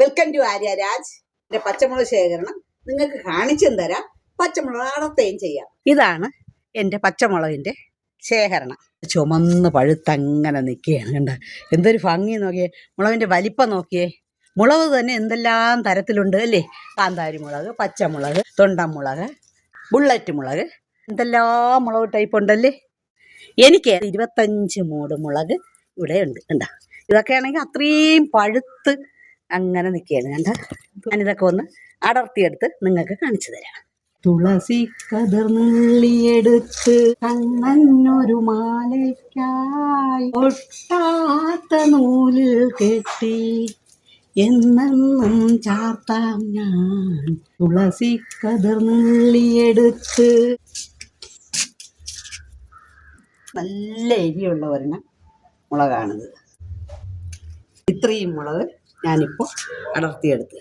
Welcome to Arya Raj. എൻ്റെ പച്ചമുളക് ശേഖരണം നിങ്ങൾക്ക് കാണിച്ചും തരാം, പച്ചമുളക് അടർത്തുകയും ചെയ്യാം. ഇതാണ് എൻ്റെ പച്ചമുളകിൻ്റെ ശേഖരണം. ചുമന്ന് പഴുത്തങ്ങനെ നിൽക്കുകയാണ്. കണ്ട എന്തൊരു ഭംഗി നോക്കിയേ, മുളകിൻ്റെ വലിപ്പം നോക്കിയേ. മുളക് തന്നെ എന്തെല്ലാം തരത്തിലുണ്ട് അല്ലേ? കാന്താരി മുളക്, പച്ചമുളക്, തൊണ്ടൻമുളക്, ബുള്ളറ്റ് മുളക്, എന്തെല്ലാം മുളക് ടൈപ്പ് ഉണ്ടല്ലേ. എനിക്ക് 25 മൂട് മുളക് ഇവിടെ ഉണ്ട്. കണ്ട ഇതൊക്കെ ആണെങ്കിൽ അത്രയും പഴുത്ത് അങ്ങനെ നിൽക്കുകയാണ്. കണ്ട ഞാനിതൊക്കെ ഒന്ന് അടർത്തിയെടുത്ത് നിങ്ങൾക്ക് കാണിച്ചു തരാം. തുളസി കതിർന്നുള്ളിയെടുത്ത് കണ്ണനൊരു മാലയ്ക്കായി ഒട്ടാത്ത നൂലിൽ കെട്ടി എന്നെന്നും ചാർത്താം ഞാൻ. തുളസി കതിർന്നുള്ളിയെടുത്ത് നല്ല എരിയുള്ള ഒരെണ്ണം മുളകാണിത്. ഇത്രയും മുളക് ഞാനിപ്പോൾ അടർത്തിയെടുത്ത്